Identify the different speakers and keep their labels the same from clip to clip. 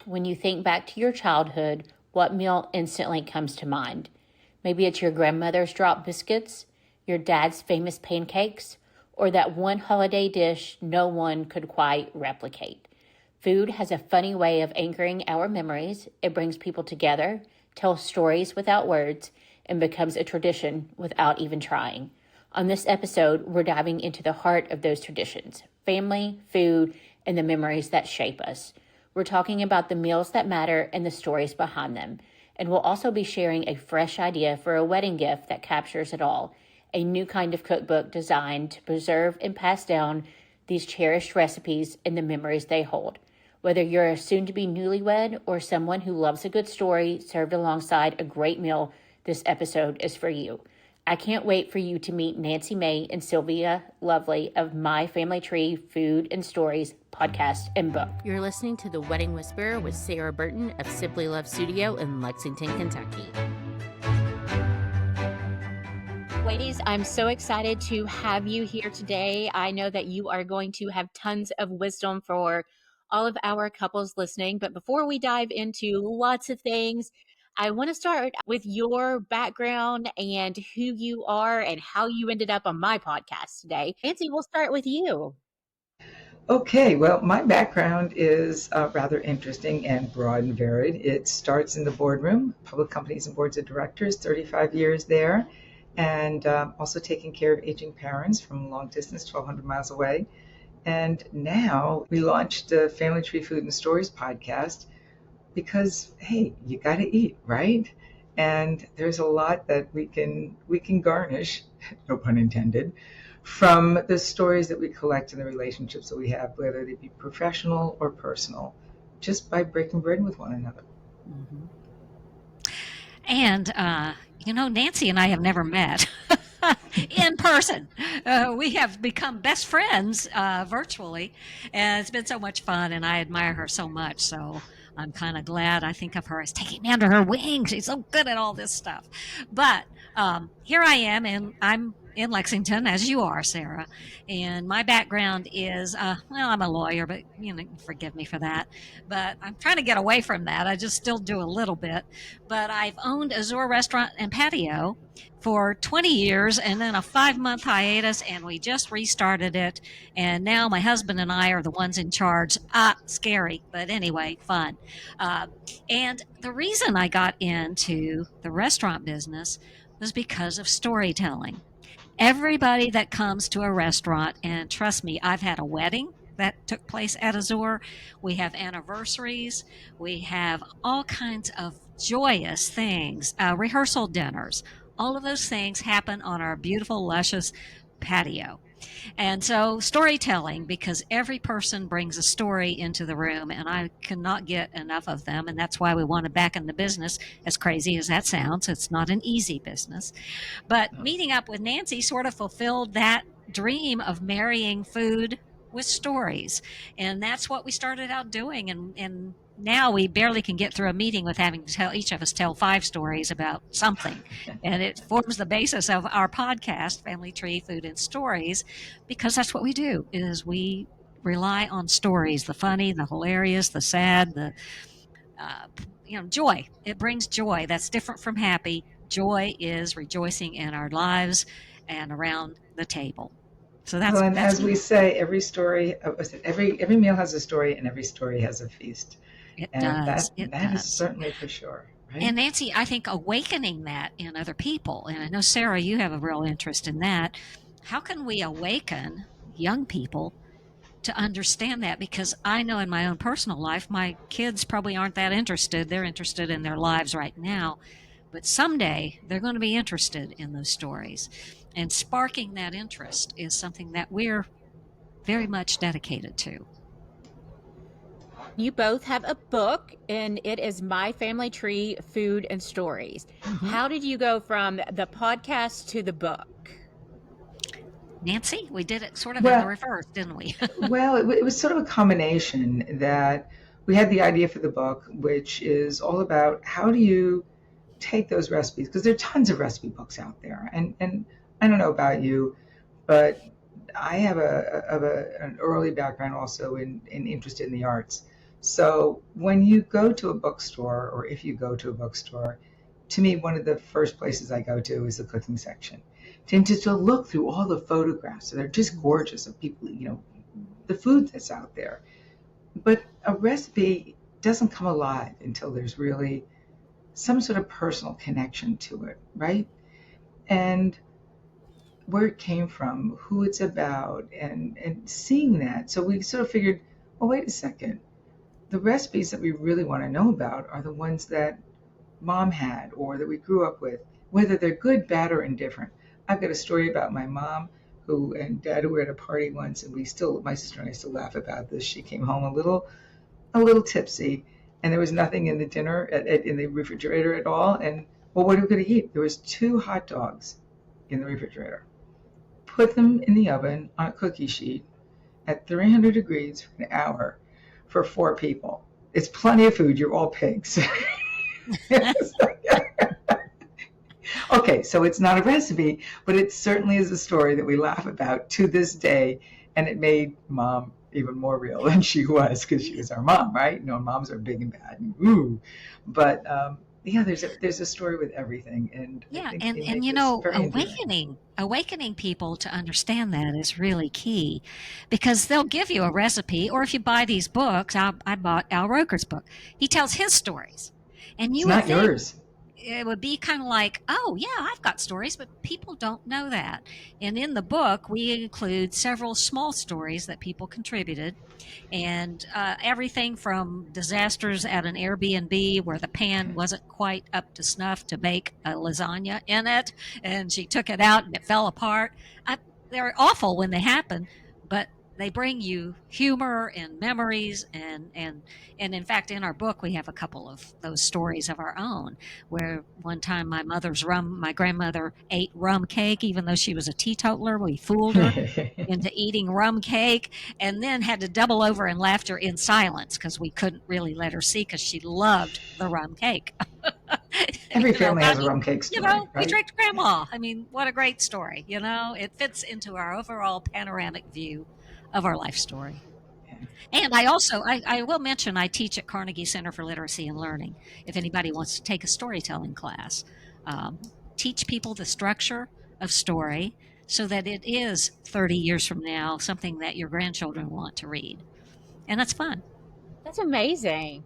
Speaker 1: When you think back to your childhood, what meal instantly comes to mind? Maybe it's your grandmother's drop biscuits, your dad's famous pancakes, or that one holiday dish no one could quite replicate. Food has a funny way of anchoring our memories. It brings people together, tells stories without words, and becomes a tradition without even trying. On this episode, we're diving into the heart of those traditions: family, food, and the memories that shape us. We're talking about the meals that matter and the stories behind them. And we'll also be sharing a fresh idea for a wedding gift that captures it all, a new kind of cookbook designed to preserve and pass down these cherished recipes and the memories they hold. Whether you're a soon-to-be newlywed or someone who loves a good story served alongside a great meal, this episode is for you. I can't wait for you to meet Nancy May and Sylvia Lovely of My Family Tree Food and Stories podcast and book. You're listening to The Wedding Whisperer with Sarah Burton of Simply Love Studio in Lexington, Kentucky. Ladies, I'm so excited to have you here today. I know that you are going to have tons of wisdom for all of our couples listening. But before we dive into lots of things, I want to start with your background and who you are and how you ended up on my podcast today. Nancy, we'll start with you.
Speaker 2: Okay, well, my background is rather interesting and broad and varied. It starts in the boardroom, public companies and boards of directors, 35 years there, and also taking care of aging parents from long distance, 1,200 miles away. And now we launched the Family Tree Food and Stories podcast because, hey, you got to eat, right? And there's a lot that we can garnish, no pun intended, from the stories that we collect and the relationships that we have, whether they be professional or personal, just by breaking bread with one another.
Speaker 3: Mm-hmm. And, Nancy and I have never met in person. We have become best friends virtually, and it's been so much fun, and I admire her so much. So I'm kind of glad. I think of her as taking me under her wing. She's so good at all this stuff. But here I am, and I'm in Lexington, as you are, Sarah. And my background is, I'm a lawyer, but, forgive me for that. But I'm trying to get away from that. I just still do a little bit. But I've owned Azure Restaurant and Patio for 20 years and then a 5-month hiatus, and we just restarted it. And now my husband and I are the ones in charge. Scary, but anyway, fun. And the reason I got into the restaurant business was because of storytelling. Everybody that comes to a restaurant, and trust me, I've had a wedding that took place at Azure. We have anniversaries. We have all kinds of joyous things, rehearsal dinners. All of those things happen on our beautiful, luscious patio. And so storytelling, because every person brings a story into the room, and I cannot get enough of them. And that's why we want to back in the business, as crazy as that sounds. It's not an easy business. But meeting up with Nancy sort of fulfilled that dream of marrying food with stories. And that's what we started out doing. And now we barely can get through a meeting with having to tell each of us 5 stories about something. And it forms the basis of our podcast, Family Tree Food and Stories, because that's what we do, is we rely on stories, the funny, the hilarious, the sad, the joy. It brings joy. That's different from happy. Joy is rejoicing in our lives and around the table. So that's,
Speaker 2: and as we say, every story, every meal has a story, and every story has a feast.
Speaker 3: It does.
Speaker 2: That is certainly for sure. Right?
Speaker 3: And Nancy, I think awakening that in other people, and I know, Sarah, you have a real interest in that. How can we awaken young people to understand that? Because I know in my own personal life, my kids probably aren't that interested. They're interested in their lives right now. But someday they're going to be interested in those stories. And sparking that interest is something that we're very much dedicated to.
Speaker 1: You both have a book, and it is My Family Tree Food and Stories. Mm-hmm. How did you go from the podcast to the book?
Speaker 3: Nancy, we did it sort of in the reverse, didn't we?
Speaker 2: Well, it was sort of a combination that we had the idea for the book, which is all about how do you take those recipes, because there are tons of recipe books out there. And I don't know about you, but I have an early background also in interest in the arts. So when you go to a bookstore, or if you go to a bookstore, to me, one of the first places I go to is the cooking section. And to look through all the photographs, they're just gorgeous of people, the food that's out there. But a recipe doesn't come alive until there's really some sort of personal connection to it, right? And where it came from, who it's about, and seeing that. So we sort of figured, well, wait a second. The recipes that we really want to know about are the ones that mom had or that we grew up with, whether they're good, bad, or indifferent. I've got a story about my mom and dad who were at a party once, and my sister and I still laugh about this. She came home a little tipsy, and there was nothing in the dinner in the refrigerator at all. And well, what are we going to eat? There was 2 hot dogs in the refrigerator. Put them in the oven on a cookie sheet at 300 degrees for an hour for 4 people. It's plenty of food. You're all pigs. Okay, so it's not a recipe, but it certainly is a story that we laugh about to this day, and it made mom even more real than she was, because she was our mom, right? Moms are big and bad, and ooh. But yeah, there's a story with everything, and
Speaker 3: Yeah,
Speaker 2: I think
Speaker 3: and
Speaker 2: they
Speaker 3: and
Speaker 2: make
Speaker 3: you
Speaker 2: this
Speaker 3: know,
Speaker 2: very endearing.
Speaker 3: awakening people to understand that is really key, because they'll give you a recipe, or if you buy these books, I bought Al Roker's book. He tells his stories, and
Speaker 2: It's
Speaker 3: you would
Speaker 2: not
Speaker 3: think
Speaker 2: yours.
Speaker 3: it would be kind of like, oh yeah, I've got stories, but people don't know that. And in the book, we include several small stories that people contributed, and everything from disasters at an Airbnb where the pan wasn't quite up to snuff to bake a lasagna in it, and she took it out and it fell apart. They're awful when they happen, but they bring you humor and memories, and in fact, in our book we have a couple of those stories of our own, where one time my grandmother ate rum cake even though she was a teetotaler. We fooled her into eating rum cake, and then had to double over in laughter in silence because we couldn't really let her see, because she loved the rum cake.
Speaker 2: Every family has a
Speaker 3: Mommy,
Speaker 2: rum cake story,
Speaker 3: we
Speaker 2: right?
Speaker 3: tricked grandma. I mean, what a great story. It fits into our overall panoramic view of our life story.
Speaker 2: Yeah.
Speaker 3: And I will mention, I teach at Carnegie Center for Literacy and Learning. If anybody wants to take a storytelling class, um, teach people the structure of story so that it is 30 years from now something that your grandchildren want to read. And that's fun.
Speaker 1: That's amazing.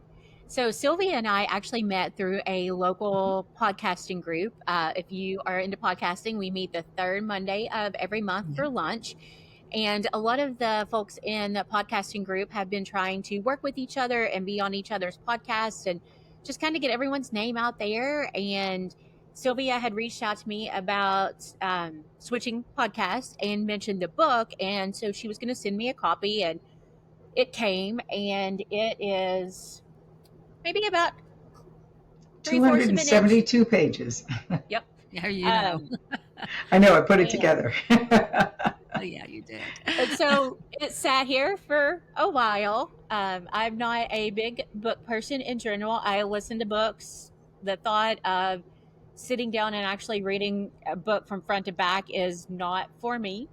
Speaker 1: So Sylvia and I actually met through a local podcasting group. If you are into podcasting, we meet the third Monday of every month
Speaker 3: Yeah.
Speaker 1: for lunch. And a lot of the folks in the podcasting group have been trying to work with each other and be on each other's podcasts and just kind of get everyone's name out there. And Sylvia had reached out to me about switching podcasts and mentioned the book. And so she was going to send me a copy, and it came, and it is maybe about 3/4 of an inch.
Speaker 2: 272 pages.
Speaker 1: Yep.
Speaker 3: Yeah, you know.
Speaker 2: I know, I put it
Speaker 1: And
Speaker 2: together.
Speaker 3: Oh, yeah, you did.
Speaker 1: And so it sat here for a while. I'm not a big book person in general. I listen to books. The thought of sitting down and actually reading a book from front to back is not for me.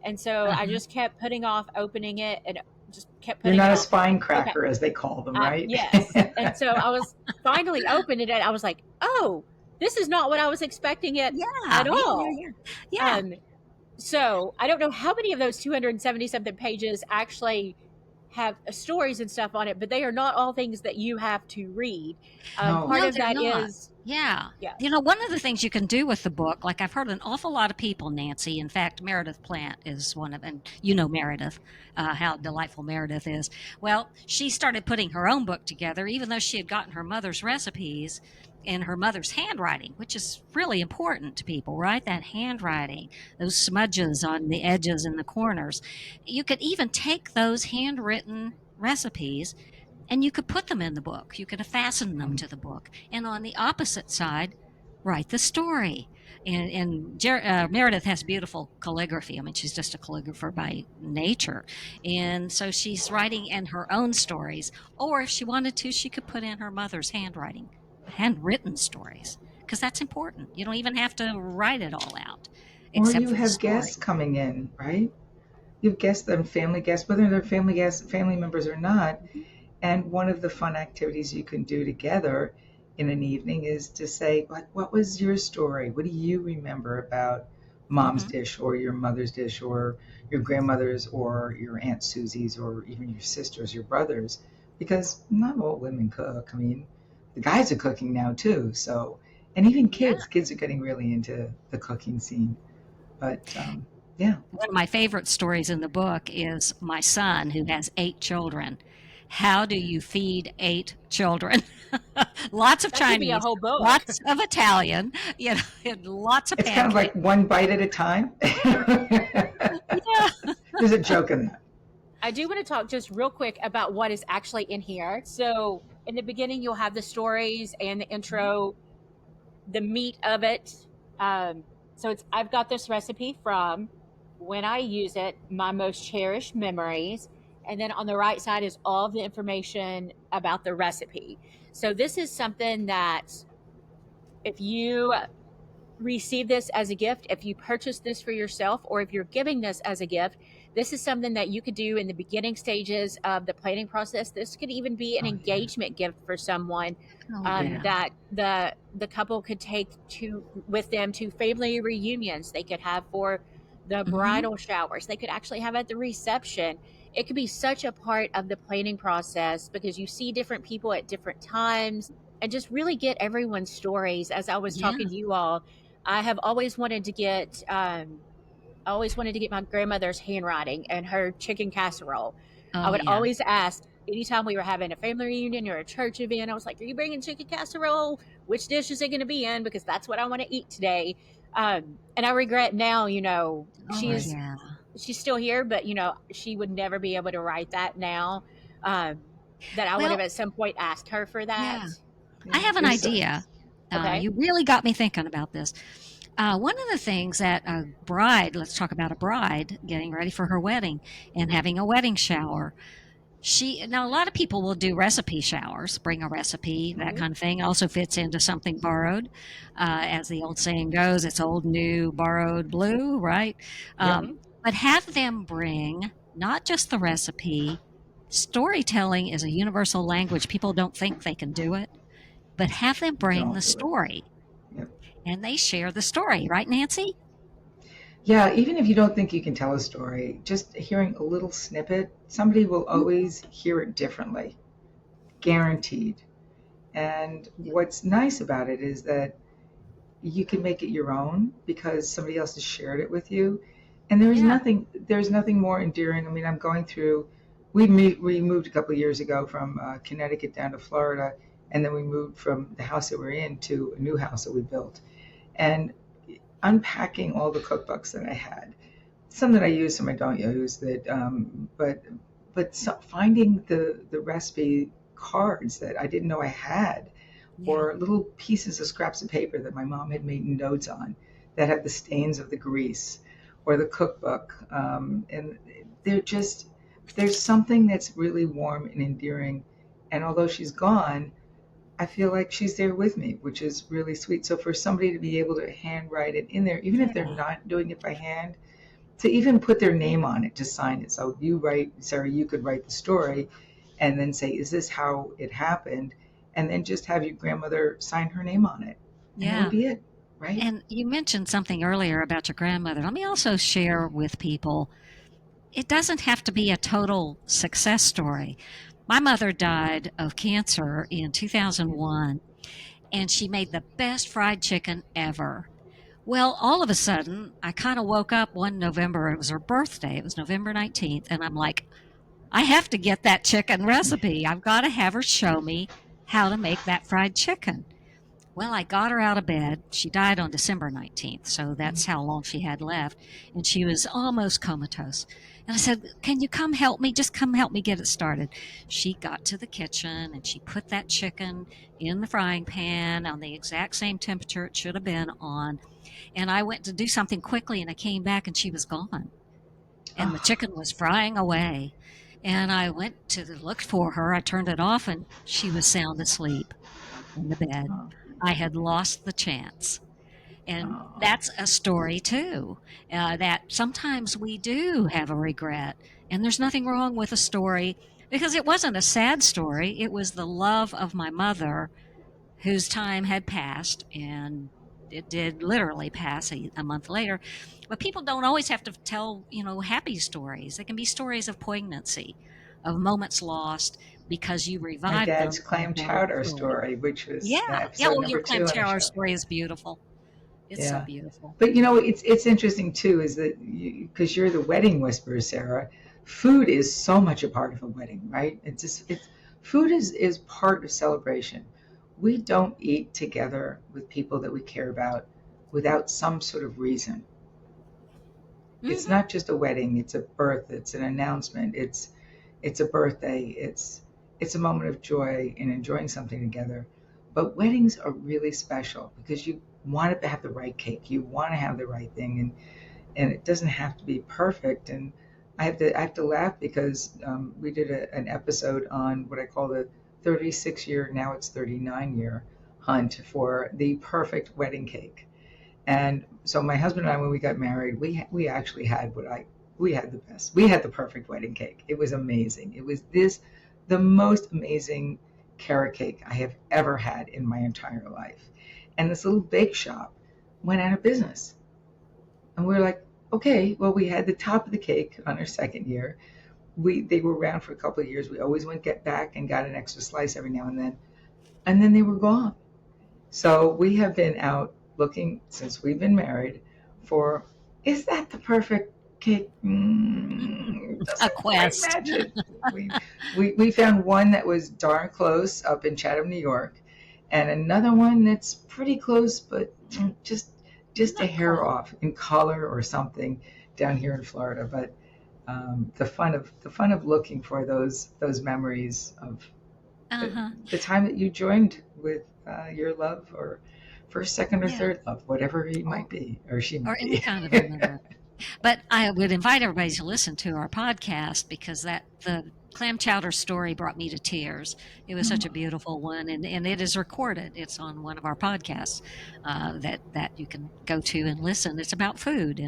Speaker 1: And so I
Speaker 3: Uh-huh.
Speaker 1: just kept putting off opening it, and just kept
Speaker 2: You're
Speaker 1: putting it
Speaker 2: not a
Speaker 1: off.
Speaker 2: spine
Speaker 1: Okay.
Speaker 2: cracker, as they call them, right?
Speaker 1: Yes. And so I was finally opening it. I was like, oh, this is not what I was expecting it
Speaker 3: Yeah,
Speaker 1: at
Speaker 3: yeah, yeah,
Speaker 1: all.
Speaker 3: yeah. Yeah.
Speaker 1: Um, so I don't know how many of those 270 something pages actually have stories and stuff on it, but they are not all things that you have to read.
Speaker 2: No.
Speaker 1: Part
Speaker 3: No,
Speaker 1: of
Speaker 3: they're
Speaker 1: that
Speaker 3: not.
Speaker 1: is,
Speaker 3: Yeah.
Speaker 1: yeah.
Speaker 3: One of the things you can do with the book, like I've heard an awful lot of people, Nancy, in fact, Meredith Plant is one of, and you know Meredith, how delightful Meredith is. Well, she started putting her own book together, even though she had gotten her mother's recipes in her mother's handwriting, which is really important to people, right? That handwriting, those smudges on the edges and the corners. You could even take those handwritten recipes and you could put them in the book. You could fasten them to the book. And on the opposite side, write the story. And Meredith has beautiful calligraphy. I mean, she's just a calligrapher by nature. And so she's writing in her own stories. Or if she wanted to, she could put in her mother's handwritten stories, because that's important. You don't even have to write it all out,
Speaker 2: Or
Speaker 3: except
Speaker 2: you
Speaker 3: for the
Speaker 2: have
Speaker 3: story.
Speaker 2: guests coming in, right? You have guests, them family guests, whether they're family members or not. And one of the fun activities you can do together in an evening is to say, what was your story? What do you remember about mom's
Speaker 3: Hmm.
Speaker 2: dish or your mother's dish or your grandmother's or your Aunt Susie's or even your sisters, your brothers? Because not all women cook. I mean, the guys are cooking now too. So, and even
Speaker 3: Yeah.
Speaker 2: kids are getting really into the cooking scene. But yeah,
Speaker 3: One of my favorite stories in the book is my son, who has 8 children. How do you feed 8 children? Lots of
Speaker 4: That should be a
Speaker 3: Chinese,
Speaker 4: whole book.
Speaker 3: lots of Italian, and lots of
Speaker 2: it's kind of like
Speaker 3: pancakes.
Speaker 2: one bite at a time.
Speaker 3: Yeah.
Speaker 2: There's a joke in that.
Speaker 4: I do want to talk just real quick about what is actually in here. So, in the beginning, you'll have the stories and the intro, the meat of it. So, I've got this recipe from when I use it, my most cherished memories. And then on the right side is all of the information about the recipe. So, this is something that if you receive this as a gift, if you purchase this for yourself, or if you're giving this as a gift, this is something that you could do in the beginning stages of the planning process. This could even be an
Speaker 2: Oh yeah.
Speaker 4: engagement gift for someone,
Speaker 3: Oh, yeah.
Speaker 4: that the couple could take to with them to family reunions. They could have for the
Speaker 3: Hmm.
Speaker 4: bridal showers. They could actually have at the reception. It could be such a part of the planning process because you see different people at different times and just really get everyone's stories. As I was
Speaker 3: Yeah.
Speaker 4: talking to you all, I have always wanted to get I always wanted to get my grandmother's handwriting and her chicken casserole. I
Speaker 3: Oh,
Speaker 4: would
Speaker 3: yeah.
Speaker 4: always ask anytime we were having a family reunion or a church event, I was like, "Are you bringing chicken casserole? Which dish is it going to be in? Because that's what I want to eat today." And I regret now,
Speaker 3: Oh, yeah.
Speaker 4: she's still here, but she would never be able to write that now. Um, that I would have
Speaker 3: Well,
Speaker 4: at some point asked her for that.
Speaker 3: yeah. I
Speaker 2: Yeah,
Speaker 3: have an
Speaker 2: there's so,
Speaker 3: idea.
Speaker 4: Okay.
Speaker 3: You really got me thinking about this. One of the things that a bride, let's talk about a bride getting ready for her wedding and having a wedding shower. Now a lot of people will do recipe showers, bring a recipe, that
Speaker 2: right.
Speaker 3: kind of thing. It also fits into something borrowed, as the old saying goes. It's old, new, borrowed, blue, right?
Speaker 2: Yep.
Speaker 4: Hmm.
Speaker 3: But have them bring not just the recipe. Storytelling is a universal language. People don't think they can do it, but have them bring
Speaker 2: Don't
Speaker 3: the
Speaker 2: do it.
Speaker 3: story,
Speaker 2: Yep.
Speaker 3: and they share the story, right, Nancy?
Speaker 2: Yeah, even if you don't think you can tell a story, just hearing a little snippet, somebody will always hear it differently, guaranteed. And what's nice about it is that you can make it your own because somebody else has shared it with you. And
Speaker 3: Yeah.
Speaker 2: there's nothing more endearing. I mean, I'm going through, we moved a couple of years ago from Connecticut down to Florida, and then we moved from the house that we're in to a new house that we built. And unpacking all the cookbooks that I had, some that I use, some I don't use. Finding the recipe cards that I didn't know I had,
Speaker 3: Yeah.
Speaker 2: or little pieces of scraps of paper that my mom had made notes on that had the stains of the grease, or the cookbook, and they're just there's something that's really warm and endearing. And although she's gone, I feel like she's there with me, which is really sweet. So for somebody to be able to handwrite it in there, even if they're
Speaker 3: Yeah.
Speaker 2: not doing it by hand, to even put their name on it, to sign it. So you write, Sarah, you could write the story and then say, is this how it happened? And then just have your grandmother sign her name on it. And that would
Speaker 3: Yeah.
Speaker 2: be it, right?
Speaker 3: And you mentioned something earlier about your grandmother. Let me also share with people, it doesn't have to be a total success story. My mother died of cancer in 2001, and she made the best fried chicken ever. Well, all of a sudden, I kind of woke up one November. It was her birthday. It was November 19th. And I'm like, I have to get that chicken recipe. I've got to have her show me how to make that fried chicken. Well, I got her out of bed. She died on December 19th, so that's how long she had left. And she was almost comatose. And I said, can you come help me? Just come help me get it started. She got to the kitchen and she put that chicken in the frying pan on the exact same temperature it should have been on. And I went to do something quickly and I came back and she was gone. And the
Speaker 2: Oh,
Speaker 3: chicken was frying away. And I went to look for her. I turned it off and she was sound asleep in the bed.
Speaker 2: oh,
Speaker 3: I had lost the chance. And
Speaker 2: oh.
Speaker 3: that's a story too, that sometimes we do have a regret. And there's nothing wrong with a story because it wasn't a sad story. It was the love of my mother, whose time had passed, and it did literally pass a month later. But people don't always have to tell, happy stories. They can be stories of poignancy, of moments lost because you
Speaker 2: My
Speaker 3: revived
Speaker 2: dad's
Speaker 3: them in a
Speaker 2: clam
Speaker 3: better
Speaker 2: chauder
Speaker 3: story.
Speaker 2: story, which was
Speaker 3: Yeah, yeah.
Speaker 2: episode
Speaker 3: Well,
Speaker 2: number
Speaker 3: your clam
Speaker 2: 2 on the
Speaker 3: chowder
Speaker 2: show.
Speaker 3: story is beautiful. It's so
Speaker 2: Yeah.
Speaker 3: beautiful.
Speaker 2: But it's interesting too, is that because you're the wedding whisperer, Sarah, food is so much a part of a wedding, right? Food is part of celebration. We don't eat together with people that we care about without some sort of reason. It's not just a wedding, it's a birth, it's an announcement, it's a birthday, it's a moment of joy in enjoying something together. But weddings are really special because you want to have the right cake, you want to have the right thing, and it doesn't have to be perfect. And I have to laugh because we did an episode on what I call the 36-year, now it's 39-year hunt for the perfect wedding cake. And so my husband and I, when we got married, we actually had we had the best. We had the perfect wedding cake. It was amazing. It was the most amazing carrot cake I have ever had in my entire life. And this little bake shop went out of business. And we were like, okay, well, we had the top of the cake on our second year. They were around for a couple of years. We always went get back and got an extra slice every now and then they were gone. So we have been out looking since we've been married for, is that the perfect cake?
Speaker 3: A quest.
Speaker 2: Match it. We found one that was darn close up in Chatham, New York, and another one that's pretty close, but just a hair off in color or something down here in Florida. But the fun of looking for those memories of the time that you joined with your love, or first, second, or third love, whatever he might be, or she might
Speaker 3: or any
Speaker 2: be.
Speaker 3: kind of another. But I would invite everybody to listen to our podcast, because the clam chowder story brought me to tears. It was such a beautiful one, and it is recorded. It's on one of our podcasts that you can go to and listen. It's about food,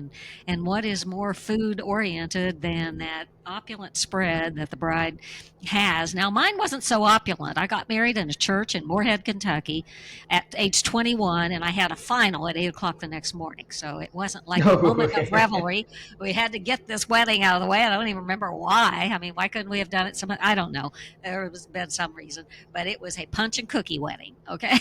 Speaker 3: and what is more food oriented than that opulent spread that the bride has. Now, mine wasn't so opulent. I got married in a church in Moorhead, Kentucky at age 21, and I had a final at 8 o'clock the next morning. So it wasn't like a moment of revelry. We had to get this wedding out of the way. I don't even remember why. I mean, why couldn't we have done it I don't know. There was been some reason, but it was a punch and cookie wedding. Okay.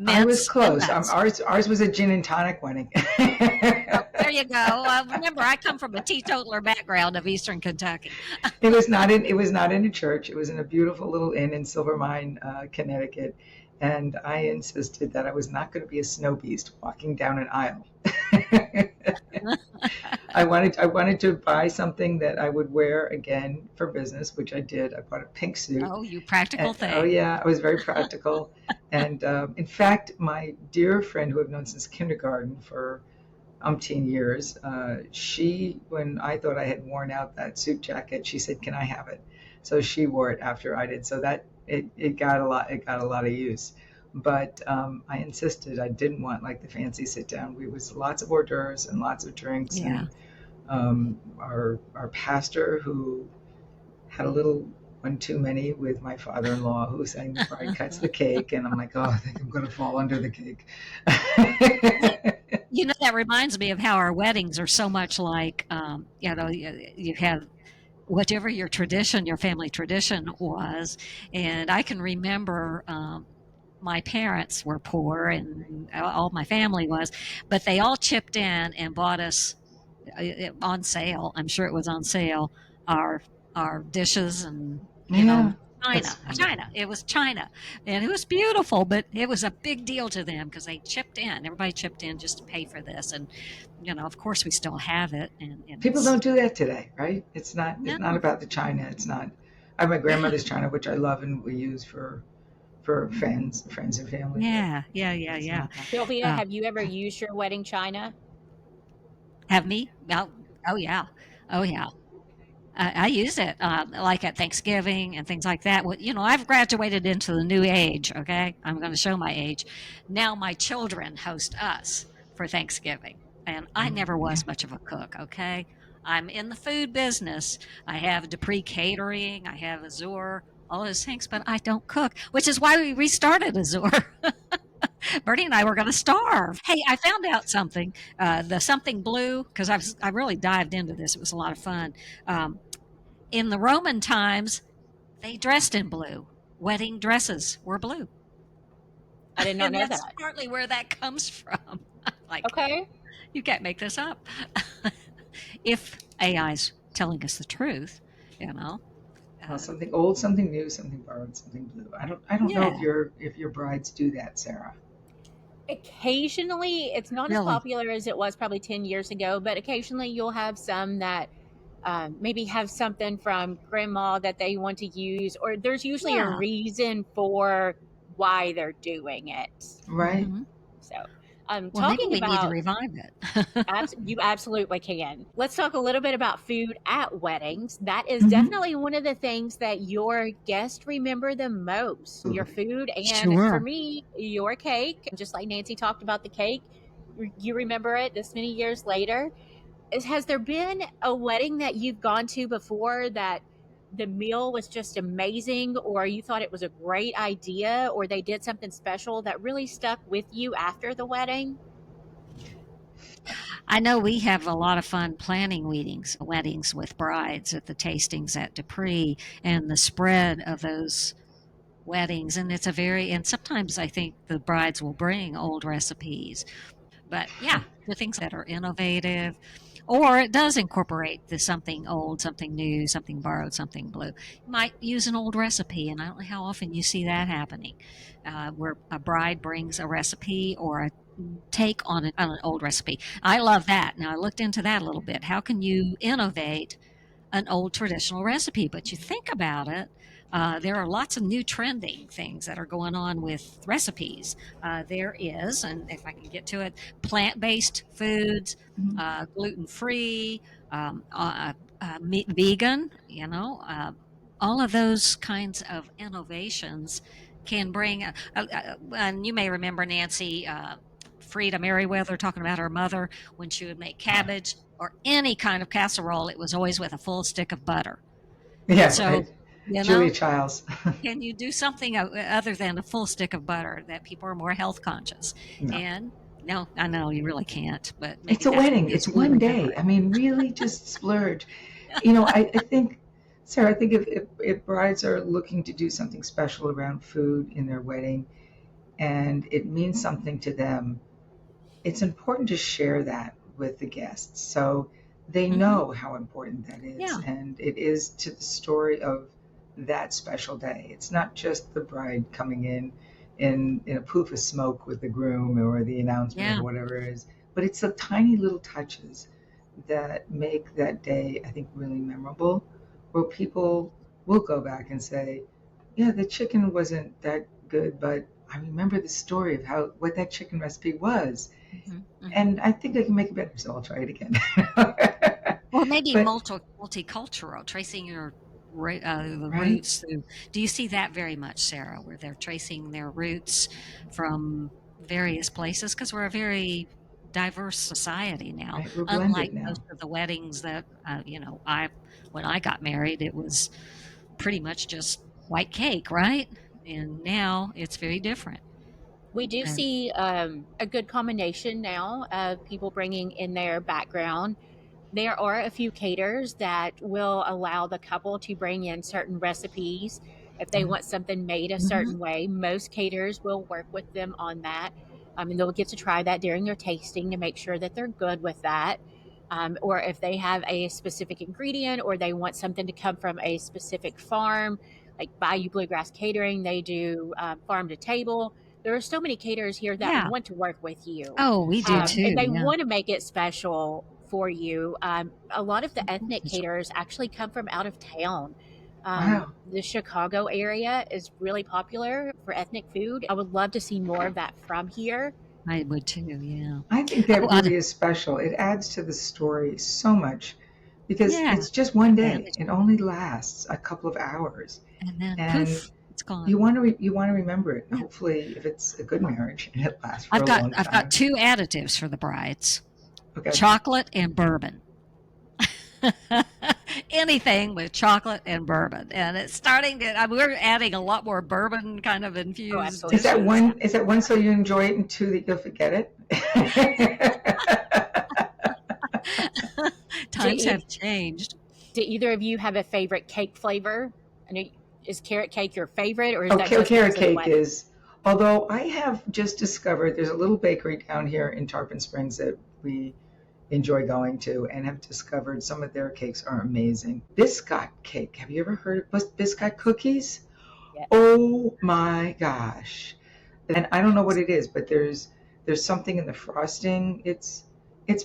Speaker 2: I was close. Ours was a gin and tonic wedding.
Speaker 3: There you go. Remember, I come from a teetotaler background of Eastern Kentucky.
Speaker 2: It was not in a church. It was in a beautiful little inn in Silvermine, Connecticut. And I insisted that I was not going to be a snow beast walking down an aisle. I wanted to buy something that I would wear again for business, which I did. I bought a pink suit.
Speaker 3: Oh, you practical thing.
Speaker 2: Oh yeah, I was very practical. And in fact, my dear friend who I've known since kindergarten for umpteen years, when I thought I had worn out that suit jacket, she said, "Can I have it?" So she wore it after I did. So that it got a lot of use. But I insisted I didn't want like the fancy sit down. We was lots of hors d'oeuvres and lots of drinks.
Speaker 3: Yeah.
Speaker 2: And our pastor, who had a little one too many with my father-in-law, who was saying the bride cuts the cake, and I'm like, oh, I think I'm going to fall under the cake.
Speaker 3: That reminds me of how our weddings are so much like, you have whatever your family tradition was. And I can remember my parents were poor, and all my family was, but they all chipped in and bought us on sale. I'm sure it was on sale. Our dishes and China. It was China, and it was beautiful. But it was a big deal to them because they chipped in. Everybody chipped in just to pay for this, and of course, we still have it. And
Speaker 2: people don't do that today, right? It's not about the China. It's not. I have my grandmother's China, which I love and we use for friends and family.
Speaker 3: Yeah.
Speaker 4: Sylvia, have you ever used your wedding china?
Speaker 3: Have me? Oh yeah. I use it like at Thanksgiving and things like that. Well, I've graduated into the new age. Okay, I'm going to show my age. Now my children host us for Thanksgiving, and I never was much of a cook. Okay, I'm in the food business. I have Dupree Catering. I have Azure, all those things, but I don't cook, which is why we restarted Azure. Bertie and I were going to starve. Hey, I found out something. The something blue, because I really dived into this. It was a lot of fun. In the Roman times, they dressed in blue. Wedding dresses were blue.
Speaker 4: I did not
Speaker 3: And
Speaker 4: know
Speaker 3: that's
Speaker 4: that.
Speaker 3: partly where that comes from. Like,
Speaker 4: Okay.
Speaker 3: you can't make this up. If AI's telling us the truth, you know.
Speaker 2: Well, something old, something new, something borrowed, something blue. I don't know
Speaker 3: Yeah.
Speaker 2: if your brides do that, Sarah.
Speaker 4: Occasionally, it's not as
Speaker 3: Really?
Speaker 4: popular as it was probably 10 years ago, but occasionally you'll have some that maybe have something from grandma that they want to use, or there's usually a
Speaker 3: Yeah.
Speaker 4: reason for why they're doing it.
Speaker 2: Right?
Speaker 3: Mhm.
Speaker 4: So,
Speaker 3: Well, maybe
Speaker 4: talking
Speaker 3: we need to
Speaker 4: about
Speaker 3: revive it.
Speaker 4: you absolutely can. Let's talk a little bit about food at weddings. That is
Speaker 2: Mm-hmm.
Speaker 4: definitely one of the things that your guests remember the most. Your food, and for
Speaker 3: Sure.
Speaker 4: me, your cake. Just like Nancy talked about the cake, you remember it this many years later. Has there been a wedding that you've gone to before that the meal was just amazing, or you thought it was a great idea, or they did something special that really stuck with you after the wedding?
Speaker 3: I know we have a lot of fun planning weddings with brides at the tastings at Dupree, and the spread of those weddings. And and sometimes I think the brides will bring old recipes. But yeah, the things that are innovative, or it does incorporate the something old, something new, something borrowed, something blue. You might use an old recipe, and I don't know how often you see that happening, where a bride brings a recipe or a take on an old recipe. I love that. Now I looked into that a little bit. How can you innovate an old traditional recipe? But you think about it, there are lots of new trending things that are going on with recipes. There is, and if I can get to it, plant-based foods,
Speaker 2: Mm-hmm.
Speaker 3: gluten-free, vegan, all of those kinds of innovations can bring, and you may remember Nancy, Frida Merriweather talking about her mother when she would make cabbage or any kind of casserole, it was always with a full stick of butter. And
Speaker 2: Yeah,
Speaker 3: so,
Speaker 2: right.
Speaker 3: you
Speaker 2: Julia
Speaker 3: know,
Speaker 2: Childs.
Speaker 3: can you do something other than a full stick of butter that people are more health conscious?
Speaker 2: No.
Speaker 3: And no, I know you really can't, but maybe
Speaker 2: It's a
Speaker 3: that's
Speaker 2: wedding.
Speaker 3: because
Speaker 2: It's
Speaker 3: we
Speaker 2: one
Speaker 3: remember
Speaker 2: day. I mean, really just splurge. I think, Sarah, I think if brides are looking to do something special around food in their wedding and it means something to them, it's important to share that with the guests so they
Speaker 3: it. Hmm.
Speaker 2: know how important that is.
Speaker 3: Yeah,
Speaker 2: And it is to the story of that special day. It's not just the bride coming in a poof of smoke with the groom or the announcement
Speaker 3: yeah,
Speaker 2: or whatever it is, but it's the tiny little touches that make that day, I think, really memorable, where people will go back and say, yeah, the chicken wasn't that good, but I remember the story of how what that chicken recipe was,
Speaker 3: hmm, hmm.
Speaker 2: and I think I can make it better, so I'll try it again.
Speaker 3: Or maybe
Speaker 2: But
Speaker 3: multicultural, tracing the
Speaker 2: right,
Speaker 3: roots through. Do you see that very much, Sarah, where they're tracing their roots from various places? Because we're a very diverse society now,
Speaker 2: right, we're
Speaker 3: unlike
Speaker 2: blended now.
Speaker 3: most of the weddings that, I when I got married, it was pretty much just white cake, right? And now it's very different.
Speaker 4: We do
Speaker 3: And
Speaker 4: see a good combination now of people bringing in their background. There are a few caterers that will allow the couple to bring in certain recipes if they
Speaker 2: Mhm.
Speaker 4: want something made a
Speaker 3: mhm.
Speaker 4: certain way. Most caterers will work with them on that. And they'll get to try that during their tasting to make sure that they're good with that. Or if they have a specific ingredient or they want something to come from a specific farm, like Bayou Bluegrass Catering, they do farm to table. There are so many caterers here that
Speaker 3: Yeah.
Speaker 4: want to work with you,
Speaker 3: Oh, we do
Speaker 2: Yeah.
Speaker 3: too.
Speaker 4: and they
Speaker 3: Yeah.
Speaker 4: want to make it special for you. A lot of the
Speaker 3: Of course
Speaker 4: ethnic
Speaker 3: it's
Speaker 4: caterers actually come from out of town.
Speaker 2: Wow.
Speaker 4: The Chicago area is really popular for ethnic food. I would love to see more of that from here.
Speaker 3: I would too. Yeah.
Speaker 2: I think
Speaker 3: Oh,
Speaker 2: that really is special. It adds to the story so much because
Speaker 3: yeah.
Speaker 2: it's just one day.
Speaker 3: Advantage.
Speaker 2: It only lasts a couple of hours,
Speaker 3: And then
Speaker 2: and
Speaker 3: poof, it's gone.
Speaker 2: you want to remember it.
Speaker 3: Yeah.
Speaker 2: Hopefully, if it's a good marriage and it lasts for a long
Speaker 3: I've got
Speaker 2: time.
Speaker 3: two additives for the brides:
Speaker 2: Okay.
Speaker 3: chocolate and bourbon. Anything with chocolate and bourbon, and it's starting to. I mean, we're adding a lot more bourbon kind of infused
Speaker 4: absolutely.
Speaker 2: Is that
Speaker 3: dishes.
Speaker 2: Is that one so you enjoy it, and two that you'll forget it?
Speaker 3: Times have changed.
Speaker 4: Do either of you have a favorite cake flavor? I know, is carrot cake your favorite, or is
Speaker 2: Oh,
Speaker 4: that just
Speaker 2: carrot
Speaker 4: because of the
Speaker 2: cake
Speaker 4: wedding?
Speaker 2: is, although I have just discovered there's a little bakery down here in Tarpon Springs that we enjoy going to, and have discovered some of their cakes are amazing. Biscuit cake. Have you ever heard of biscuit cookies?
Speaker 4: Yeah.
Speaker 2: Oh my gosh. And I don't know what it is, but there's something in the frosting. It's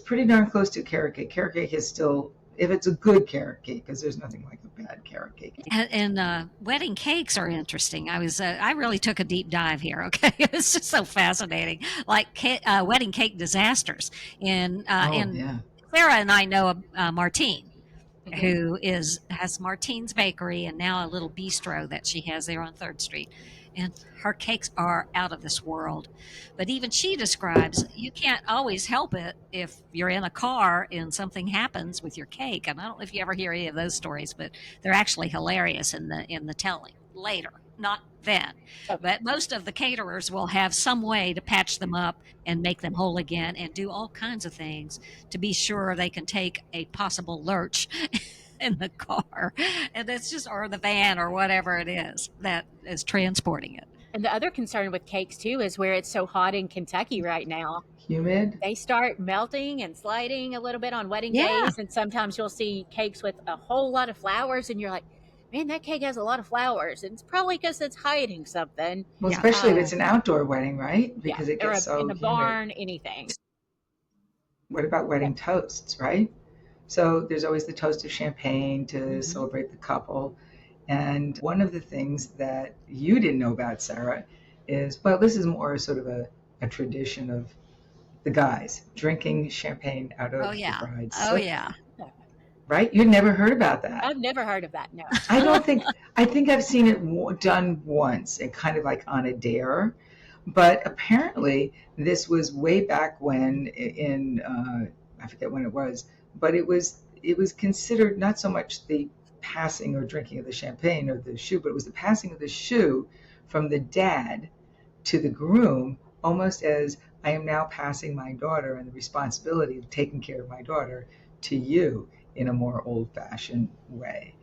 Speaker 2: pretty darn close to carrot cake. Carrot cake is still, if it's a good carrot cake, because there's nothing like a bad carrot cake.
Speaker 3: And wedding cakes are interesting. I really took a deep dive here. Okay, it's just so fascinating. Like wedding cake disasters. And
Speaker 2: Yeah.
Speaker 3: Sarah and I know Martine,
Speaker 4: Mhm.
Speaker 3: who has Martine's Bakery and now a little bistro that she has there on 3rd Street. And her cakes are out of this world. But even she describes you can't always help it if you're in a car and something happens with your cake. And I don't know if you ever hear any of those stories, but they're actually hilarious in the telling later, not then.
Speaker 4: Oh.
Speaker 3: But most of the caterers will have some way to patch them up and make them whole again and do all kinds of things to be sure they can take a possible lurch in the car, and it's just, or the van or whatever it is that is transporting it.
Speaker 4: And the other concern with cakes too is where it's so hot in Kentucky right now.
Speaker 2: Humid.
Speaker 4: They start melting and sliding a little bit on wedding
Speaker 3: Yeah.
Speaker 4: days, and sometimes you'll see cakes with a whole lot of flowers, and you're like, man, that cake has a lot of flowers. And it's probably because it's hiding something.
Speaker 2: Well,
Speaker 3: Yeah.
Speaker 2: especially if it's an outdoor wedding, right? Because it
Speaker 4: or
Speaker 2: gets so
Speaker 4: in a
Speaker 2: humid.
Speaker 4: barn, anything.
Speaker 2: What about wedding toasts, right? So there's always the toast of champagne to celebrate the couple. And one of the things that you didn't know about, Sarah, is, well, this is more sort of a tradition of the guys drinking champagne out of the bride's
Speaker 3: Oh
Speaker 2: slip,
Speaker 3: yeah.
Speaker 2: right? You'd never heard about that.
Speaker 4: I've never heard of that. No.
Speaker 2: I think I've seen it done once, and kind of like on a dare. But apparently, this was way back when in I forget when it was, but it was considered not so much the passing or drinking of the champagne or the shoe, but it was the passing of the shoe from the dad to the groom, almost as I am now passing my daughter and the responsibility of taking care of my daughter to you in a more old-fashioned way.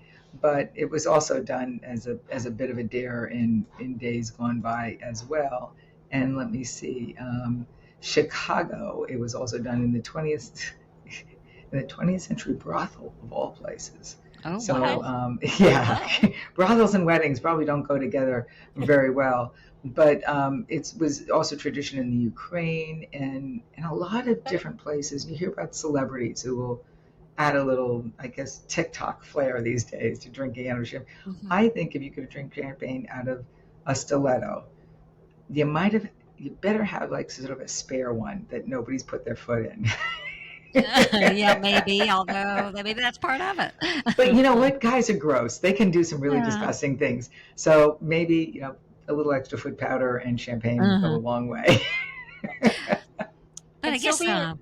Speaker 2: But it was also done as a bit of a dare in days gone by as well. And let me see, Chicago, it was also done in the 20th century brothel of all places.
Speaker 3: Oh,
Speaker 2: So
Speaker 3: wow.
Speaker 2: yeah, brothels and weddings probably don't go together very well. But it was also tradition in the Ukraine and a lot of different places. You hear about celebrities who will add a little, I guess, TikTok flair these days to drinking out of champagne. I think if you could drink champagne out of a stiletto, you better have like sort of a spare one that nobody's put their foot in.
Speaker 3: Yeah, maybe, although maybe that's part of it.
Speaker 2: But you know what? Guys are gross. They can do some really disgusting things. So maybe, a little extra foot powder and champagne would go a long way.
Speaker 3: But
Speaker 4: And
Speaker 3: I guess,
Speaker 4: Sylvia-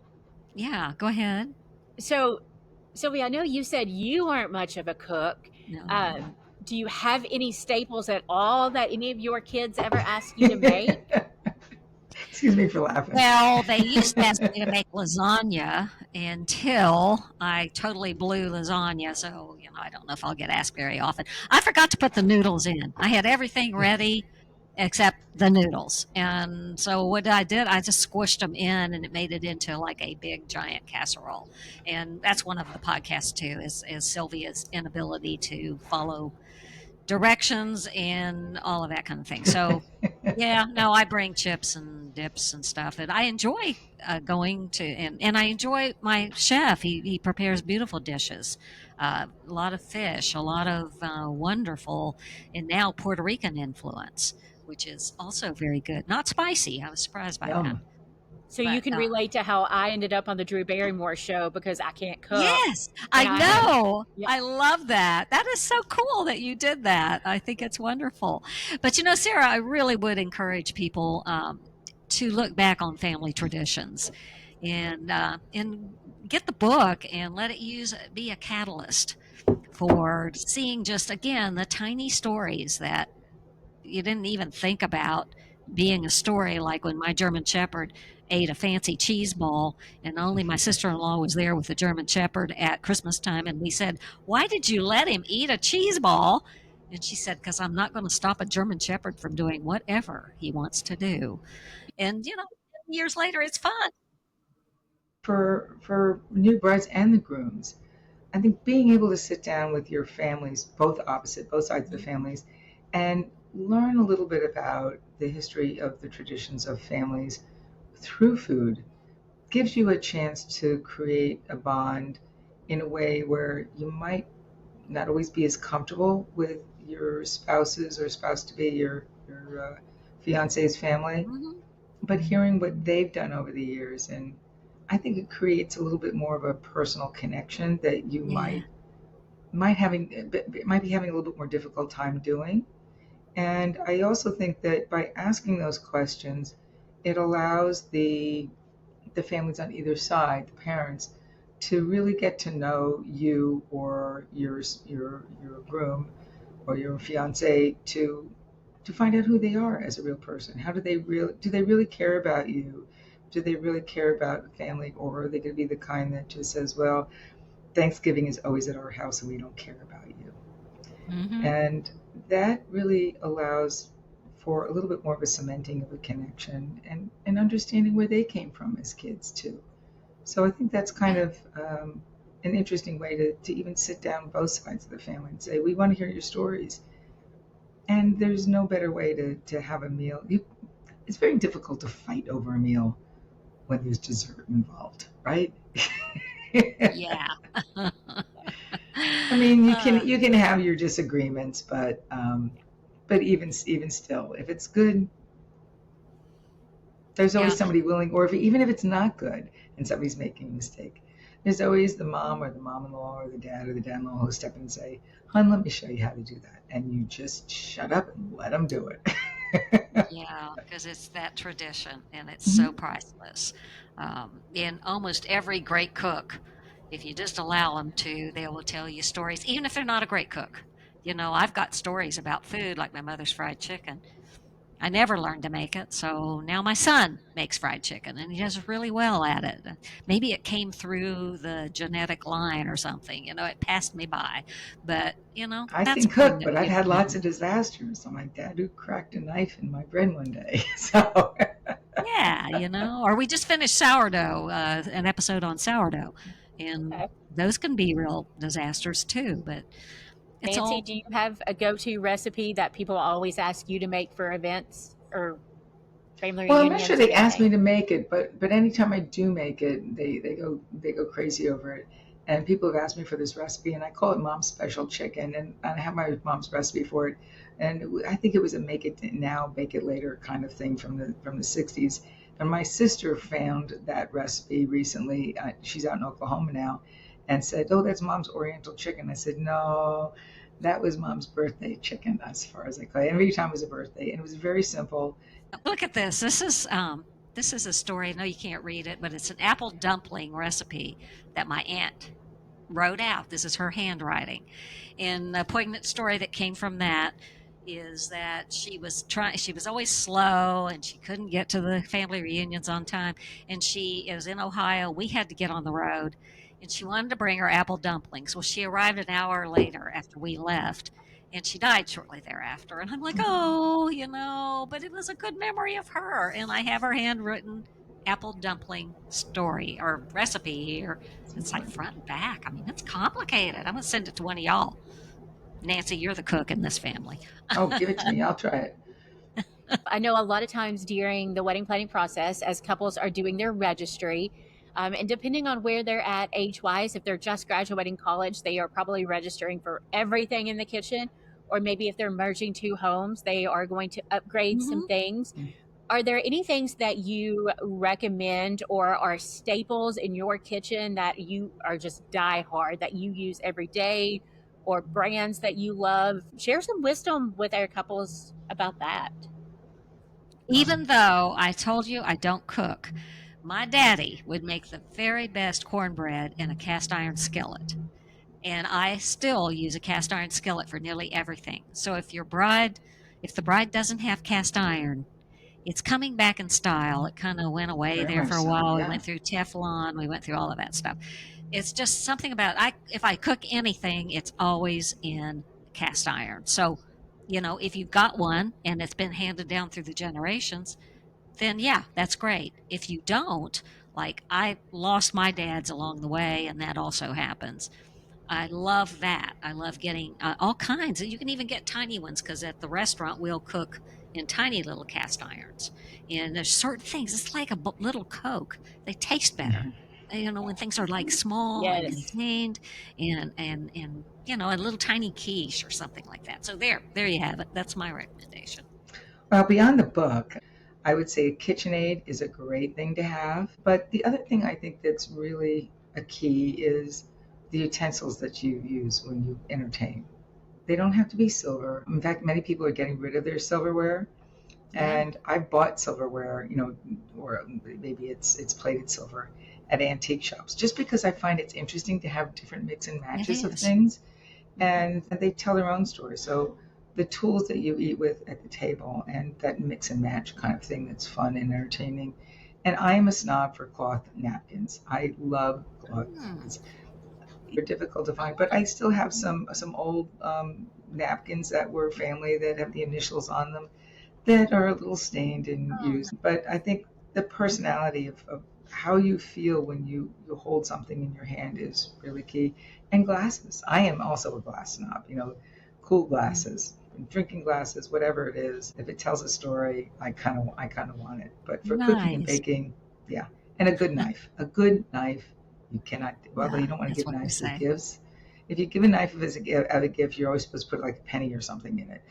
Speaker 3: yeah, go ahead.
Speaker 4: So, Sylvia, I know you said you aren't much of a cook.
Speaker 3: No.
Speaker 4: Do you have any staples at all that any of your kids ever ask you to make?
Speaker 2: Excuse me for laughing.
Speaker 3: Well, they used to ask me to make lasagna until I totally blew lasagna. So, I don't know if I'll get asked very often. I forgot to put the noodles in. I had everything ready except the noodles. And so what I did, I just squished them in and it made it into like a big giant casserole. And that's one of the podcasts too, is Sylvia's inability to follow directions and all of that kind of thing. So yeah, no, I bring chips and dips and stuff, and I enjoy going to and I enjoy my chef. He prepares beautiful dishes, a lot of fish, a lot of wonderful, and now Puerto Rican influence, which is also very good. Not spicy. I was surprised by that.
Speaker 4: So you can relate to how I ended up on the Drew Barrymore show because I can't cook.
Speaker 3: Yes, I know. I love that. That is so cool that you did that. I think it's wonderful. But Sarah, I really would encourage people to look back on family traditions. and get the book and let it be a catalyst for seeing just again the tiny stories that you didn't even think about being a story, like when my German Shepherd ate a fancy cheese ball and only my sister-in-law was there with the German Shepherd at Christmas time, and we said, "Why did you let him eat a cheese ball?" And she said, "Because I'm not going to stop a German Shepherd from doing whatever he wants to do." And years later it's fun.
Speaker 2: For new brides and the grooms, I think being able to sit down with your families, both both sides of the families, and learn a little bit about the history of the traditions of families through food gives you a chance to create a bond in a way where you might not always be as comfortable with your spouses or spouse to be your fiance's family,
Speaker 3: Mm-hmm.
Speaker 2: but hearing what they've done over the years, and I think it creates a little bit more of a personal connection that you
Speaker 3: Yeah.
Speaker 2: might be having a little bit more difficult time doing. And I also think that by asking those questions, it allows the families on either side, the parents, to really get to know you or your groom or your fiance to find out who they are as a real person. How do they really care about you? Do they really care about family, or are they going to be the kind that just says, "Well, Thanksgiving is always at our house and we don't care about you"?
Speaker 3: Mm-hmm.
Speaker 2: And that really allows for a little bit more of a cementing of a connection and understanding where they came from as kids too. So I think that's kind
Speaker 3: Yeah.
Speaker 2: of an interesting way to even sit down both sides of the family and say, we want to hear your stories. And there's no better way to have a meal. It's very difficult to fight over a meal when there's dessert involved, right?
Speaker 3: Yeah.
Speaker 2: I mean,
Speaker 3: uh,
Speaker 2: you can have your disagreements, but even still, if it's good, there's
Speaker 3: yeah.
Speaker 2: always somebody willing, or even if it's not good and somebody's making a mistake, there's always the mom or the mom-in-law or the dad or the dad-in-law who'll step in and say, "Hun, let me show you how to do that," and you just shut up and let them do it.
Speaker 3: Yeah, because it's that tradition and it's so
Speaker 2: Mhm.
Speaker 3: priceless. And almost every great cook, if you just allow them to, they will tell you stories, even if they're not a great cook. I've got stories about food, like my mother's fried chicken. I never learned to make it, so now my son makes fried chicken and he does really well at it. Maybe it came through the genetic line or something, it passed me by. But,
Speaker 2: I
Speaker 3: that's
Speaker 2: can
Speaker 3: a pretty
Speaker 2: cook,
Speaker 3: good
Speaker 2: but I've had lots
Speaker 3: memory.
Speaker 2: of disasters. So my dad who cracked a knife in my bread one day. So
Speaker 3: Yeah, or we just finished sourdough, an episode on sourdough, and
Speaker 4: Okay.
Speaker 3: those can be real disasters too. But it's
Speaker 4: Nancy,
Speaker 3: all.
Speaker 4: do you have a go-to recipe that people always ask you to make for events or family
Speaker 2: well, I'm not sure
Speaker 4: reunions or
Speaker 2: they asked
Speaker 4: anything?
Speaker 2: me to make it, but anytime I do make it, they go crazy over it. And people have asked me for this recipe, and I call it Mom's Special Chicken, and I have my mom's recipe for it. And I think it was a make it now, bake it later kind of thing from the '60s. And my sister found that recipe recently. She's out in Oklahoma now, and said, "Oh, that's Mom's Oriental Chicken." I said, "No, that was Mom's birthday chicken, as far as I could. Every time was a birthday, and it was very simple."
Speaker 3: Look at this. This is a story. I know you can't read it, but it's an apple dumpling recipe that my aunt wrote out. This is her handwriting. And a poignant story that came from that is that she was always slow and she couldn't get to the family reunions on time. And she is in Ohio. We had to get on the road and she wanted to bring her apple dumplings. Well, she arrived an hour later after we left and she died shortly thereafter. And I'm like, oh, but it was a good memory of her. And I have her handwritten apple dumpling story or recipe here. It's like front and back. I mean, it's complicated. I'm gonna send it to one of y'all. Nancy, you're the cook in this family.
Speaker 2: Oh, give it to me. I'll try it.
Speaker 4: I know a lot of times during the wedding planning process, as couples are doing their registry, and depending on where they're at age wise, if they're just graduating college, they are probably registering for everything in the kitchen. Or maybe if they're merging two homes, they are going to upgrade some
Speaker 3: Hmm.
Speaker 4: things. Are there any things that you recommend or are staples in your kitchen that you are just die hard that you use every day, or brands that you love? Share some wisdom with our couples about that.
Speaker 3: Even though I told you I don't cook, My daddy would make the very best cornbread in a cast iron skillet. And I still use a cast iron skillet for nearly everything. So if the bride doesn't have cast iron, it's coming back in style. It kind of went away
Speaker 2: Very
Speaker 3: there
Speaker 2: much
Speaker 3: for a
Speaker 2: so.
Speaker 3: while. We
Speaker 2: Yeah.
Speaker 3: went through Teflon, we went through all of that stuff. It's just something about if I cook anything, it's always in cast iron. So, if you've got one and it's been handed down through the generations, then yeah, that's great. If you don't, like I lost my dad's along the way, and that also happens. I love that. I love getting all kinds. You can even get tiny ones because at the restaurant we'll cook in tiny little cast irons. And there's certain things. It's like a little Coke. They taste better. When things are like small and
Speaker 4: Yes.
Speaker 3: contained, and a little tiny quiche or something like that. So there you have it. That's my recommendation.
Speaker 2: Well, beyond the book, I would say KitchenAid is a great thing to have. But the other thing I think that's really a key is the utensils that you use when you entertain. They don't have to be silver. In fact, many people are getting rid of their silverware.
Speaker 3: Yeah.
Speaker 2: And I've bought silverware, or maybe it's plated silver at antique shops, just because I find it's interesting to have different mix and matches of
Speaker 3: is.
Speaker 2: things. And they tell their own story. So the tools that you eat with at the table and that mix and match kind of thing that's fun and entertaining. And I am a snob for cloth napkins. I love cloth napkins. They're difficult to find, but I still have some old napkins that were family that have the initials on them that are a little stained and used. But I think the personality of how you feel when you hold something in your hand is really key. And glasses. I am also a glass snob, cool glasses, drinking glasses, whatever it is. If it tells a story, I kind of want it. But for cooking and
Speaker 3: Nice.
Speaker 2: baking, yeah. And a good knife. A good knife, you cannot, although you don't want to
Speaker 3: That's
Speaker 2: give
Speaker 3: what we
Speaker 2: knives as
Speaker 3: say.
Speaker 2: gifts. If you give a knife as a gift, you're always supposed to put like a penny or something in it.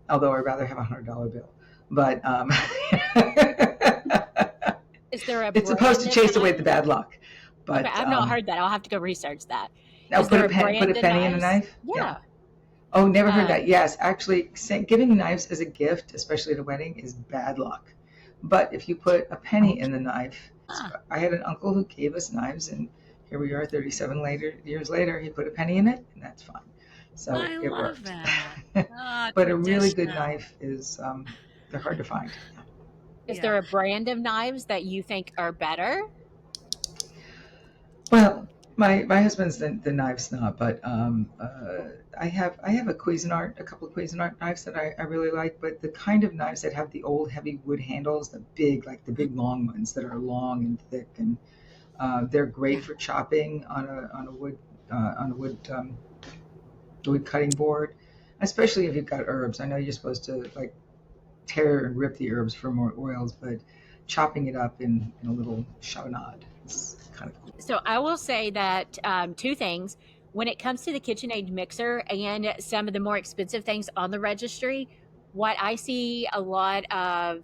Speaker 2: Although I'd rather have $100 bill. But
Speaker 4: Is there a
Speaker 2: it's supposed to
Speaker 4: brand of
Speaker 2: chase away
Speaker 4: knife?
Speaker 2: the bad luck. But
Speaker 4: Okay, I've not heard that. I'll have to go research that.
Speaker 2: now
Speaker 4: Is there a
Speaker 2: put a
Speaker 4: brand of
Speaker 2: penny in a
Speaker 4: knives?
Speaker 2: knife.
Speaker 4: Yeah.
Speaker 2: Oh, never heard
Speaker 4: Uh,
Speaker 2: that. Yes, actually, giving knives as a gift, especially at a wedding, is bad luck. But if you put a penny in the knife,
Speaker 3: Ah,
Speaker 2: I had an uncle who gave us knives, and here we are, 37 years later. He put a penny in it, and that's fine. So
Speaker 3: I
Speaker 2: it
Speaker 3: love
Speaker 2: worked.
Speaker 3: that. Ah,
Speaker 2: But a really good
Speaker 3: traditional.
Speaker 2: knife is they're hard to find.
Speaker 4: is
Speaker 3: Yeah.
Speaker 4: there a brand of knives that you think are better?
Speaker 2: Well, my husband's the knife snob, but I have a Cuisinart, a couple of Cuisinart knives that I really like, but the kind of knives that have the old heavy wood handles, the big long ones that are long and thick, and they're great
Speaker 3: Yeah.
Speaker 2: for chopping on a wood cutting board, especially if you've got herbs. I know you're supposed to like tear and rip the herbs for more oils, but chopping it up in a little charbonnade is kind of cool.
Speaker 4: So I will say that two things. When it comes to the KitchenAid mixer and some of the more expensive things on the registry, what I see a lot of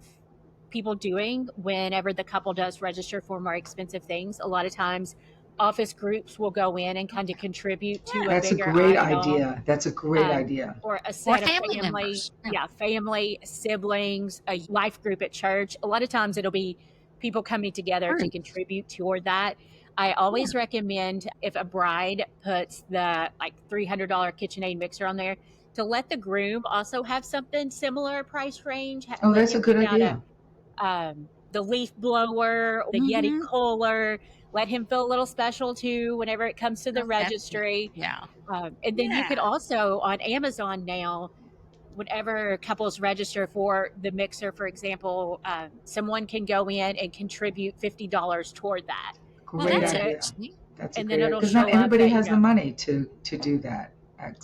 Speaker 4: people doing whenever the couple does register for more expensive things, a lot of times office groups will go in and kind of contribute to a
Speaker 2: That's a
Speaker 4: bigger
Speaker 2: great
Speaker 4: item,
Speaker 2: idea. That's a great idea.
Speaker 4: or a
Speaker 3: Or
Speaker 4: set of
Speaker 3: family
Speaker 4: family,
Speaker 3: members. Yeah.
Speaker 4: family, siblings, a life group at church. A lot of times it'll be people coming together to
Speaker 3: Right.
Speaker 4: contribute toward that. I always recommend, if a bride puts the like $300 KitchenAid mixer on there, to let the groom also have something similar price range.
Speaker 2: Oh,
Speaker 4: Let
Speaker 2: that's a
Speaker 4: him
Speaker 2: good
Speaker 4: pick out
Speaker 2: idea.
Speaker 4: the leaf blower, the Yeti
Speaker 3: Mm-hmm.
Speaker 4: cooler. Let him feel a little special too whenever it comes to the
Speaker 3: That's cute.
Speaker 4: registry.
Speaker 3: Yeah.
Speaker 4: And then you could
Speaker 3: Yeah.
Speaker 4: also on Amazon now, whenever couples register for the mixer, for example, someone can go in and contribute $50 toward that.
Speaker 3: Well,
Speaker 2: Great
Speaker 3: that's
Speaker 4: And it,
Speaker 2: idea.
Speaker 3: interesting.
Speaker 2: That's a
Speaker 4: and
Speaker 2: great
Speaker 4: then
Speaker 2: idea
Speaker 4: it'll
Speaker 2: because not
Speaker 4: show up
Speaker 2: everybody
Speaker 4: that,
Speaker 2: has the money to do that.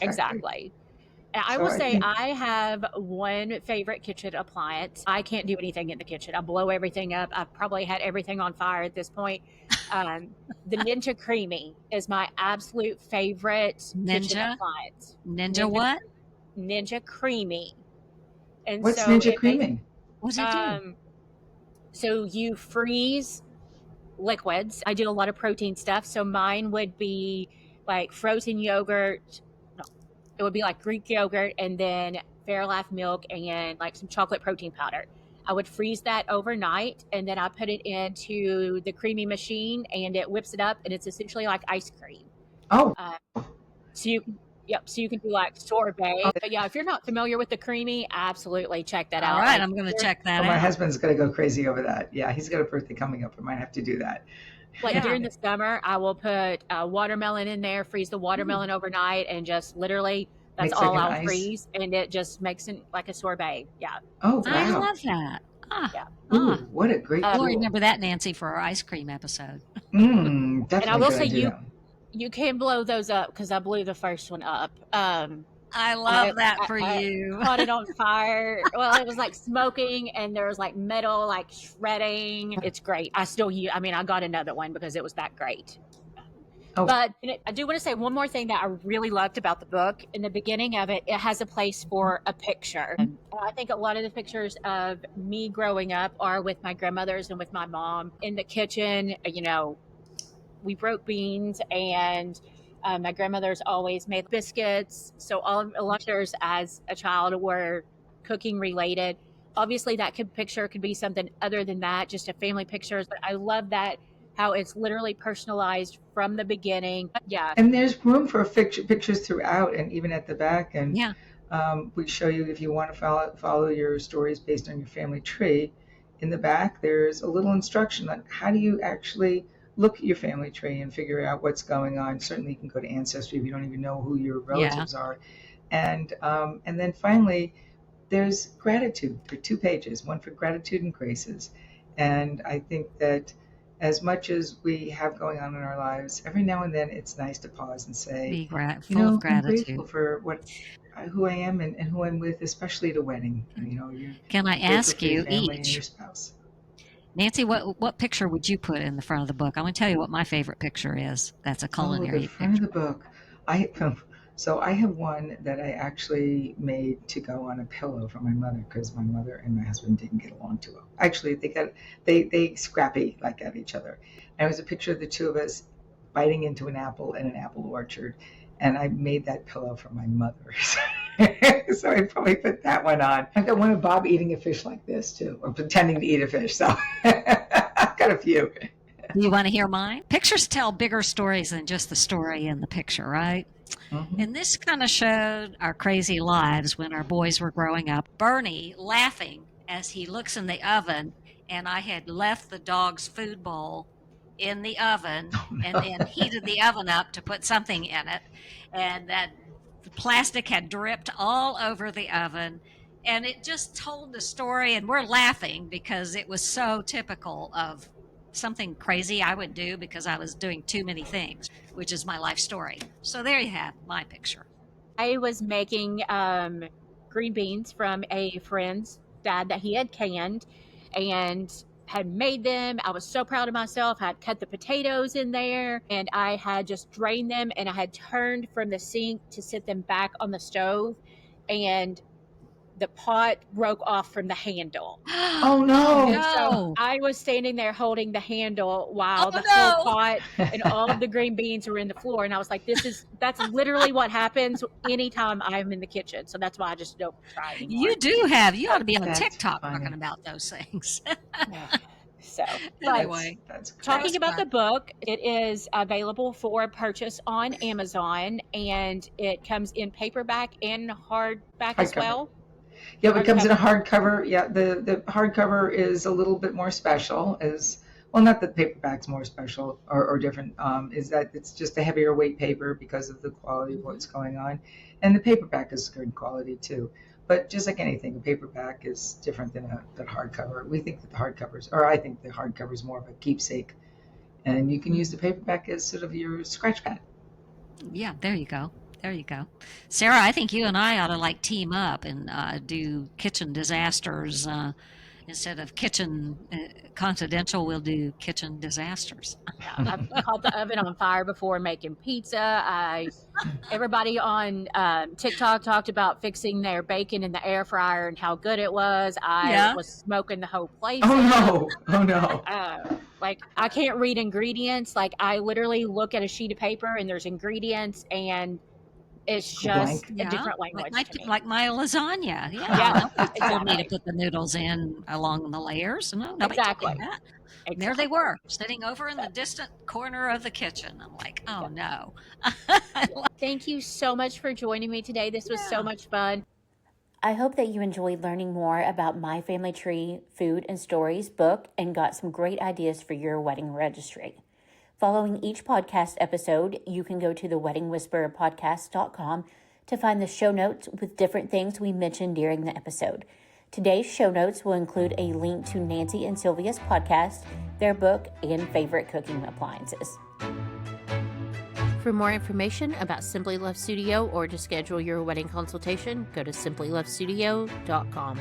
Speaker 4: exactly. And I
Speaker 2: So
Speaker 4: will
Speaker 2: I
Speaker 4: say
Speaker 2: think
Speaker 4: I have one favorite kitchen appliance. I can't do anything in the kitchen. I blow everything up. I've probably had everything on fire at this point. The Ninja Creamy is my absolute favorite kitchen
Speaker 3: Ninja.
Speaker 4: appliance.
Speaker 3: Ninja what?
Speaker 4: Ninja Creamy. And
Speaker 2: what's
Speaker 4: so
Speaker 2: Ninja Creaming?
Speaker 3: What does it do?
Speaker 4: so you freeze liquids. I do a lot of protein stuff. So mine would be like frozen yogurt. No, it would be like Greek yogurt and then Fairlife milk and like some chocolate protein powder. I would freeze that overnight, and then I put it into the creamy machine, and it whips it up, and it's essentially like ice cream.
Speaker 2: Oh,
Speaker 4: So you so you can do like sorbet. But yeah, if you're not familiar with the creamy, absolutely check that out.
Speaker 3: All right,
Speaker 4: Like,
Speaker 3: I'm going to check that
Speaker 2: my
Speaker 3: out.
Speaker 2: husband's going to go crazy over that. Yeah, he's got a birthday coming up. I might have to do that.
Speaker 4: Like
Speaker 3: Yeah.
Speaker 4: during the summer, I will put watermelon in there, freeze the watermelon overnight, and just literally that's
Speaker 2: Makes
Speaker 4: all
Speaker 2: like an
Speaker 4: I'll
Speaker 2: ice.
Speaker 4: freeze, and it just makes it like a sorbet. Yeah.
Speaker 2: Oh,
Speaker 3: I
Speaker 2: wow.
Speaker 3: love that.
Speaker 4: Yeah.
Speaker 2: Ooh, what a great
Speaker 3: We'll
Speaker 2: tool.
Speaker 3: remember that, Nancy, for our ice cream episode.
Speaker 2: Definitely
Speaker 4: And I will
Speaker 2: gonna
Speaker 4: say
Speaker 2: do that.
Speaker 4: you can blow those up because I blew the first one up.
Speaker 3: I love that for you.
Speaker 4: Caught it on fire. Well, it was like smoking, and there was like metal like shredding. It's great. I still use. I mean, I got another one because it was that great.
Speaker 2: Oh.
Speaker 4: But I do want to say one more thing that I really loved about the book. In the beginning of it, it has a place for a picture. And I think a lot of the pictures of me growing up are with my grandmothers and with my mom in the kitchen. You know, we broke beans, and my grandmother's always made biscuits. So a lot of pictures as a child were cooking related. Obviously, that picture could be something other than that, just a family pictures. But I love that how it's literally personalized from the beginning. Yeah.
Speaker 2: And there's room for pictures throughout and even at the back. And
Speaker 3: Yeah.
Speaker 2: we show you if you want to follow your stories based on your family tree. In the back, there's a little instruction on how do you actually look at your family tree and figure out what's going on. Certainly, you can go to Ancestry if you don't even know who your relatives are. And then finally, there's gratitude. There are 2 pages, one for gratitude and graces. And I think that as much as we have going on in our lives, every now and then it's nice to pause and say,
Speaker 3: Be full of
Speaker 2: I'm
Speaker 3: gratitude.
Speaker 2: grateful for who I am and who I'm with, especially at a wedding.
Speaker 3: Can I ask you
Speaker 2: family
Speaker 3: each,
Speaker 2: and your spouse.
Speaker 3: Nancy, what picture would you put in the front of the book? I'm going to tell you what my favorite picture is. That's a culinary
Speaker 2: the front
Speaker 3: picture.
Speaker 2: of the book. I have one that I actually made to go on a pillow for my mother because my mother and my husband didn't get along too well. Actually, they scrappy like at each other. And it was a picture of the 2 of us biting into an apple in an apple orchard, and I made that pillow for my mother. So I probably put that one on. I've got one of Bob eating a fish like this too, or pretending to eat a fish. So I've got a few.
Speaker 3: You want to hear mine? Pictures tell bigger stories than just the story in the picture, right?
Speaker 2: Mm-hmm.
Speaker 3: And this kind of showed our crazy lives when our boys were growing up. Bernie laughing as he looks in the oven, and I had left the dog's food bowl in the oven and then heated the oven up to put something in it. And that plastic had dripped all over the oven. And it just told the story, and we're laughing because it was so typical of something crazy I would do because I was doing too many things, which is my life story. So there you have my picture.
Speaker 4: I was making green beans from a friend's dad that he had canned and had made them. I was so proud of myself. I had cut the potatoes in there, and I had just drained them, and I had turned from the sink to sit them back on the stove, and the pot broke off from the handle.
Speaker 2: Oh no!
Speaker 4: And so I was standing there holding the handle while the
Speaker 3: no.
Speaker 4: whole pot and all of the green beans were in the floor. And I was like, that's literally what happens anytime I'm in the kitchen. So that's why I just don't try anymore.
Speaker 3: You ought to be on
Speaker 2: That's
Speaker 3: TikTok
Speaker 2: funny.
Speaker 3: talking about those things.
Speaker 4: So, but
Speaker 3: Anyway,
Speaker 2: That's great.
Speaker 4: talking about the book, it is available for purchase on Amazon, and it comes in paperback and hardback as
Speaker 2: Hardcover.
Speaker 4: well.
Speaker 2: Yeah, it comes in a hardcover. Yeah, the hardcover is a little bit more special. Not that the paperback's more special or different. Is that it's just a heavier weight paper because of the quality of what's going on, and the paperback is good quality too. But just like anything, a paperback is different than a hardcover. We think that I think the hardcover is more of a keepsake, and you can use the paperback as sort of your scratch pad.
Speaker 3: Yeah, there you go. There you go. Sarah, I think you and I ought to team up and do kitchen disasters. Instead of kitchen confidential, we'll do kitchen disasters.
Speaker 4: I've caught the oven on fire before making pizza. Everybody on TikTok talked about fixing their bacon in the air fryer and how good it was. I was smoking the whole place.
Speaker 2: Oh no!
Speaker 4: I can't read ingredients. I literally look at a sheet of paper and there's ingredients, and It's
Speaker 2: Blank.
Speaker 4: just a different
Speaker 3: like
Speaker 4: language to me.
Speaker 3: like my lasagna.
Speaker 4: Yeah,
Speaker 3: Nobody told me to
Speaker 4: exactly.
Speaker 3: put the noodles in along the layers. No, nobody told me
Speaker 4: Exactly.
Speaker 3: that. And there they
Speaker 4: Exactly.
Speaker 3: were, sitting over in the distant corner of the kitchen. I'm like, oh no.
Speaker 4: Thank you so much for joining me today. This was so
Speaker 3: Yeah.
Speaker 4: much fun.
Speaker 1: I hope that you enjoyed learning more about My Family Tree Food and Stories book and got some great ideas for your wedding registry. Following each podcast episode, you can go to the weddingwhispererpodcast.com to find the show notes with different things we mentioned during the episode. Today's show notes will include a link to Nancy and Sylvia's podcast, their book, and favorite cooking appliances. For more information about Simply Love Studio or to schedule your wedding consultation, go to simplylovestudio.com.